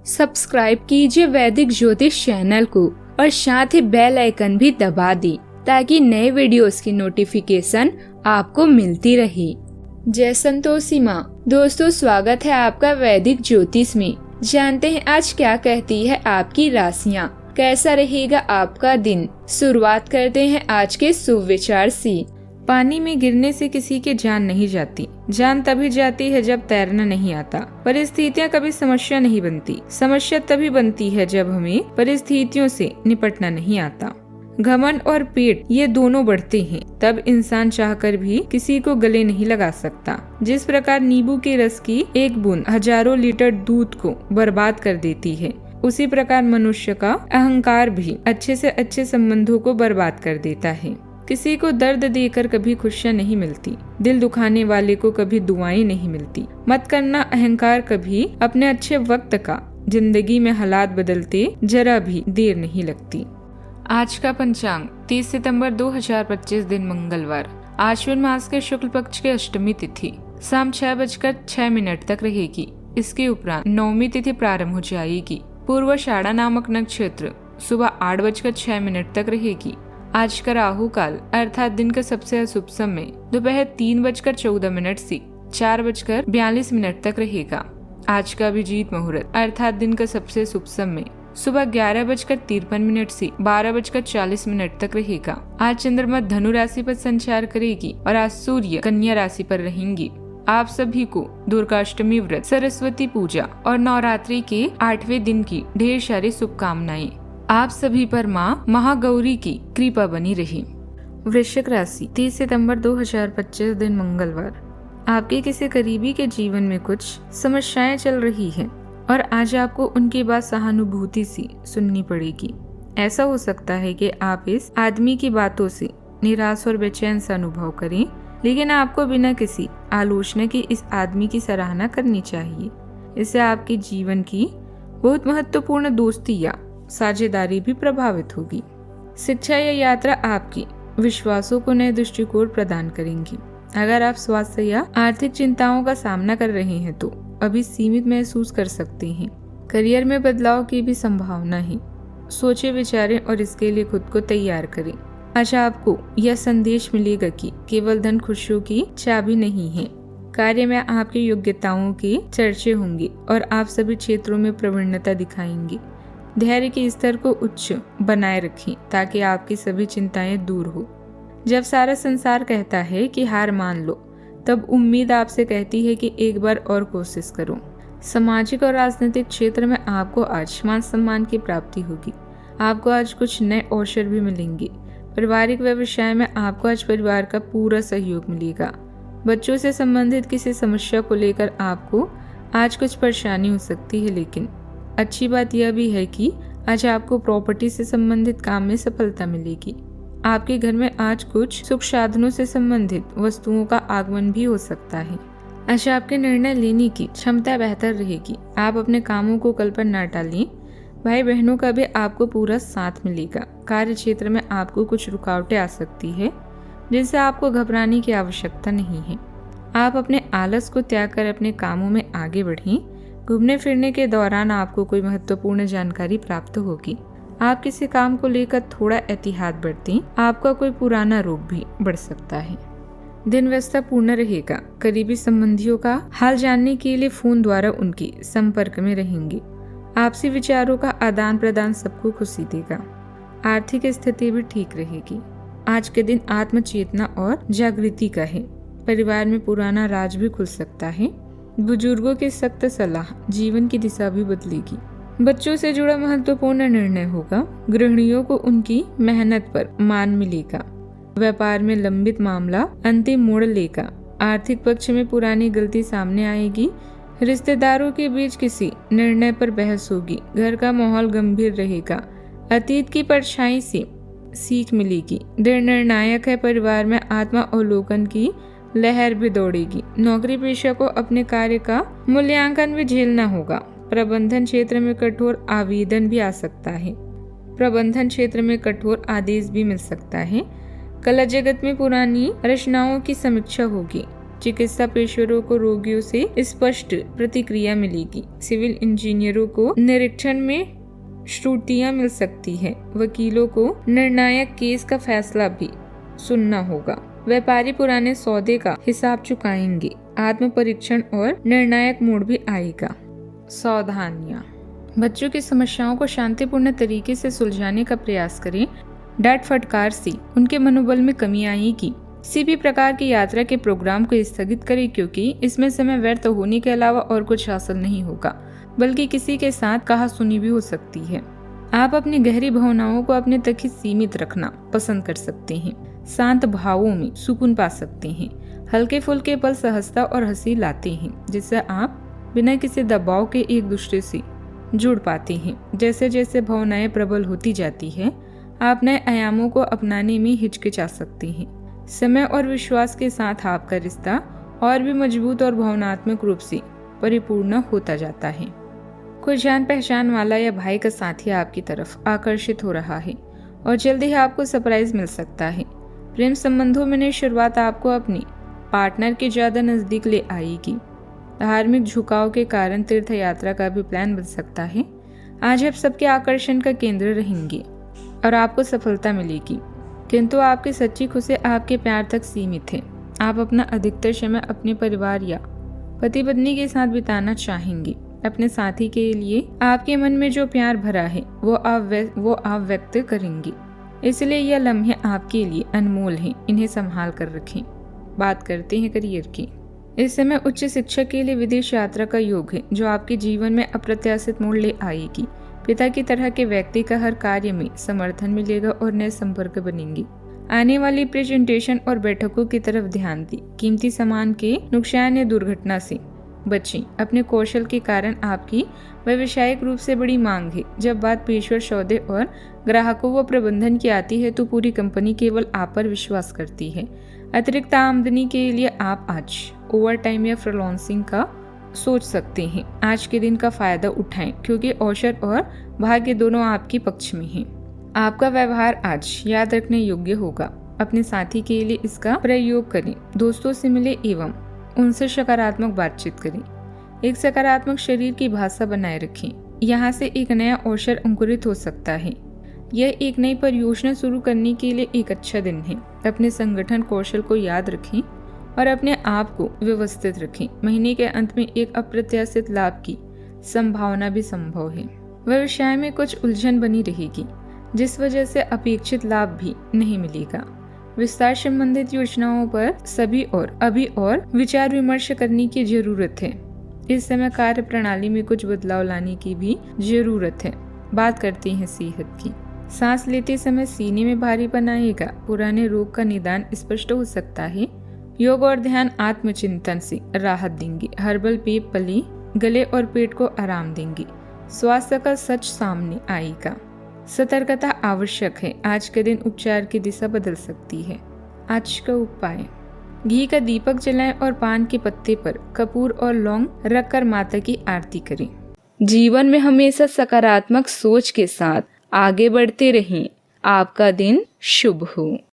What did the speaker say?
Subscribe कीजिए वैदिक ज्योतिष चैनल को और साथ ही बेल आइकन भी दबा दी ताकि नए वीडियोस की नोटिफिकेशन आपको मिलती रहे। जय संतोषी माँ। दोस्तों, स्वागत है आपका वैदिक ज्योतिष में। जानते हैं आज क्या कहती है आपकी राशियाँ, कैसा रहेगा आपका दिन। शुरुआत करते हैं आज के शुभ विचार से। पानी में गिरने से किसी की जान नहीं जाती, जान तभी जाती है जब तैरना नहीं आता। परिस्थितियाँ कभी समस्या नहीं बनती, समस्या तभी बनती है जब हमें परिस्थितियों से निपटना नहीं आता। घमंड और पेट ये दोनों बढ़ते हैं तब इंसान चाहकर भी किसी को गले नहीं लगा सकता। जिस प्रकार नींबू के रस की एक बूंद हजारों लीटर दूध को बर्बाद कर देती है, उसी प्रकार मनुष्य का अहंकार भी अच्छे से अच्छे संबंधों को बर्बाद कर देता है। किसी को दर्द देकर कभी खुशियाँ नहीं मिलती, दिल दुखाने वाले को कभी दुआएं नहीं मिलती। मत करना अहंकार कभी अपने अच्छे वक्त का, जिंदगी में हालात बदलते जरा भी देर नहीं लगती। आज का पंचांग 30 सितंबर 2025 दिन मंगलवार, आश्विन मास के शुक्ल पक्ष के अष्टमी तिथि शाम 6:06 तक रहेगी। इसके उपरांत नवमी तिथि प्रारंभ हो जाएगी। पूर्वाषाढ़ा नामक नक्षत्र सुबह 8:06 तक रहेगी। आज का राहु काल अर्थात दिन का सबसे अशुभ समय दोपहर 3:14 से 4:42 तक रहेगा। आज का अभिजीत मुहूर्त अर्थात दिन का सबसे शुभ समय सुबह 11:53 से 12:40 तक रहेगा। आज चंद्रमा धनु राशि पर संचार करेगी और आज सूर्य कन्या राशि पर रहेंगी। आप सभी को दुर्गाष्टमी व्रत, सरस्वती पूजा और नवरात्रि के 8वें दिन की ढेर सारी शुभकामनाएं। आप सभी पर माँ महागौरी की कृपा बनी रही। वृश्चिक राशि 30 सितंबर 2025 दिन मंगलवार, आपके किसी करीबी के जीवन में कुछ समस्याएं चल रही हैं और आज आपको उनकी बात सहानुभूति से सुननी पड़ेगी। ऐसा हो सकता है कि आप इस आदमी की बातों से निराश और बेचैन सा अनुभव करें, लेकिन आपको बिना किसी आलोचना के इस आदमी की सराहना करनी चाहिए। इससे आपके जीवन की बहुत महत्वपूर्ण दोस्ती या साझेदारी भी प्रभावित होगी। शिक्षा या यात्रा आपकी विश्वासों को नए दृष्टिकोण प्रदान करेंगी। अगर आप स्वास्थ्य या आर्थिक चिंताओं का सामना कर रहे हैं तो अभी सीमित महसूस कर सकते हैं। करियर में बदलाव की भी संभावना है। सोचे विचारें और इसके लिए खुद को तैयार करें। आज आपको यह संदेश मिलेगा कि केवल धन खुशियों की चाबी नहीं है। कार्य में आपकी योग्यताओं के चर्चे होंगे और आप सभी क्षेत्रों में प्रवीणता दिखाएंगे। धैर्य के स्तर को उच्च बनाए रखें ताकि आपकी सभी चिंताएं दूर हो। जब सारा संसार कहता है कि हार मान लो, तब उम्मीद आपसे कहती है कि एक बार और कोशिश करो। सामाजिक और राजनीतिक क्षेत्र में आपको आज मान सम्मान की प्राप्ति होगी। आपको आज कुछ नए अवसर भी मिलेंगे। पारिवारिक व्यवसाय में आपको आज परिवार का पूरा सहयोग मिलेगा। बच्चों से संबंधित किसी समस्या को लेकर आपको आज कुछ परेशानी हो सकती है, लेकिन अच्छी बात यह भी है कि आज आपको प्रॉपर्टी से संबंधित काम में सफलता मिलेगी। आपके घर में आज कुछ सुख साधनों से संबंधित वस्तुओं का आगमन भी हो सकता है। आज आपके निर्णय लेने की क्षमता बेहतर रहेगी। आप अपने कामों को कल पर न टालें। भाई बहनों का भी आपको पूरा साथ मिलेगा। कार्य क्षेत्र में आपको कुछ रुकावटें आ सकती है, जिनसे आपको घबराने की आवश्यकता नहीं है। आप अपने आलस को त्याग कर अपने कामों में आगे बढ़ें। घूमने फिरने के दौरान आपको कोई महत्वपूर्ण जानकारी प्राप्त होगी। आप किसी काम को लेकर थोड़ा एहतियात बरतें। आपका कोई पुराना रोग भी बढ़ सकता है। दिन व्यस्ततापूर्ण रहेगा। करीबी संबंधियों का हाल जानने के लिए फोन द्वारा उनके संपर्क में रहेंगे। आपसी विचारों का आदान प्रदान सबको खुशी देगा। आर्थिक स्थिति भी ठीक रहेगी। आज के दिन आत्मचेतना और जागृति का है। परिवार में पुराना राज भी खुल सकता है। बुजुर्गों की सख्त सलाह जीवन की दिशा भी बदलेगी। बच्चों से जुड़ा महत्वपूर्ण निर्णय होगा। गृहिणियों को उनकी मेहनत पर मान मिलेगा। व्यापार में लंबित मामला अंतिम मोड़ लेगा। आर्थिक पक्ष में पुरानी गलती सामने आएगी। रिश्तेदारों के बीच किसी निर्णय पर बहस होगी। घर का माहौल गंभीर रहेगा। अतीत की परछाई से सीख मिलेगी। दिन निर्णायक है। परिवार में आत्मा अवलोकन की लहर भी दौड़ेगी। नौकरी पेशा को अपने कार्य का मूल्यांकन भी झेलना होगा। प्रबंधन क्षेत्र में कठोर आवेदन भी आ सकता है। प्रबंधन क्षेत्र में कठोर आदेश भी मिल सकता है। कला जगत में पुरानी रचनाओं की समीक्षा होगी। चिकित्सा पेशेवरों को रोगियों से स्पष्ट प्रतिक्रिया मिलेगी। सिविल इंजीनियरों को निरीक्षण में त्रुटियां मिल सकती है। वकीलों को निर्णायक केस का फैसला भी सुनना होगा। व्यापारी पुराने सौदे का हिसाब चुकाएंगे। आत्म परीक्षण और निर्णायक मोड भी आएगा। सावधानियां, बच्चों की समस्याओं को शांतिपूर्ण तरीके से सुलझाने का प्रयास करें। डांट फटकार से उनके मनोबल में कमी आएगी। किसी भी प्रकार की यात्रा के प्रोग्राम को स्थगित करें, क्योंकि इसमें समय व्यर्थ होने के अलावा और कुछ हासिल नहीं होगा, बल्कि किसी के साथ कहासुनी भी हो सकती है। आप अपनी गहरी भावनाओं को अपने तक ही सीमित रखना पसंद कर सकते हैं। शांत भावों में सुकून पा सकते हैं। हल्के फुल्के पल सहजता और हंसी लाते हैं, जिससे आप बिना किसी दबाव के एक दूसरे से जुड़ पाते हैं। जैसे जैसे भावनाएं प्रबल होती जाती है, आप नए आयामों को अपनाने में हिचकिचा सकते हैं। समय और विश्वास के साथ आपका रिश्ता और भी मजबूत और भावनात्मक रूप से परिपूर्ण होता जाता है। कोई जान पहचान वाला या भाई का साथी आपकी तरफ आकर्षित हो रहा है और जल्दी ही आपको सरप्राइज मिल सकता है। प्रेम संबंधों में नई शुरुआत आपको अपनी पार्टनर के ज्यादा नजदीक ले आएगी। धार्मिक झुकाव के कारण तीर्थ यात्रा का भी प्लान बन सकता है। आज आप सबके आकर्षण का केंद्र रहेंगे और आपको सफलता मिलेगी, किंतु आपकी सच्ची खुशी आपके प्यार तक सीमित है। आप अपना अधिकतर समय अपने परिवार या पति पत्नी के साथ बिताना चाहेंगे। अपने साथी के लिए आपके मन में जो प्यार भरा है वो आप व्यक्त करेंगे, इसलिए यह लम्हे आपके लिए अनमोल हैं। इन्हें संभाल कर रखें। बात करते हैं करियर की। इस समय उच्च शिक्षा के लिए विदेश यात्रा का योग है, जो आपके जीवन में अप्रत्याशित मोड़ ले आएगी। पिता की तरह के व्यक्ति का हर कार्य में समर्थन मिलेगा और नए संपर्क बनेंगे। आने वाली प्रेजेंटेशन और बैठकों की तरफ ध्यान दें। कीमती सामान के नुकसान या दुर्घटना से बचें। अपने कौशल के कारण आपकी व्यावसायिक रूप से बड़ी मांग है। जब बात पेशेवर सौदे और ग्राहकों व प्रबंधन की आती है, तो पूरी कंपनी केवल आप पर विश्वास करती है। अतिरिक्त आमदनी के लिए आप आज ओवर टाइम या फ्रीलांसिंग का सोच सकते हैं। आज के दिन का फायदा उठाएं, क्योंकि अवसर और भाग्य दोनों आपके पक्ष में हैं। आपका व्यवहार आज याद रखने योग्य होगा। अपने साथी के लिए इसका प्रयोग करें। दोस्तों से मिले एवं उनसे सकारात्मक बातचीत करें। एक सकारात्मक शरीर की भाषा बनाए रखें। यहाँ से एक नया अवसर अंकुरित हो सकता है। यह एक नई परियोजना शुरू करने के लिए एक अच्छा दिन है। अपने संगठन कौशल को याद रखें और अपने आप को व्यवस्थित रखें। महीने के अंत में एक अप्रत्याशित लाभ की संभावना भी संभव है। व्यवसाय में कुछ उलझन बनी रहेगी, जिस वजह से अपेक्षित लाभ भी नहीं मिलेगा। विस्तार संबंधित योजनाओं पर अभी और विचार विमर्श करने की जरूरत है। इस समय कार्य प्रणाली में कुछ बदलाव लाने की भी जरूरत है। बात करते हैं सेहत की। सांस लेते समय सीने में भारीपन आएगा। पुराने रोग का निदान स्पष्ट हो सकता है। योग और ध्यान आत्मचिंतन से राहत देंगे। हर्बल पेय पली गले और पेट को आराम देंगे। स्वास्थ्य का सच सामने आएगा। सतर्कता आवश्यक है। आज के दिन उपचार की दिशा बदल सकती है। आज का उपाय: घी का दीपक जलाएं और पान के पत्ते पर कपूर और लौंग रखकर माता की आरती करें। जीवन में हमेशा सकारात्मक सोच के साथ आगे बढ़ते रहें। आपका दिन शुभ हो।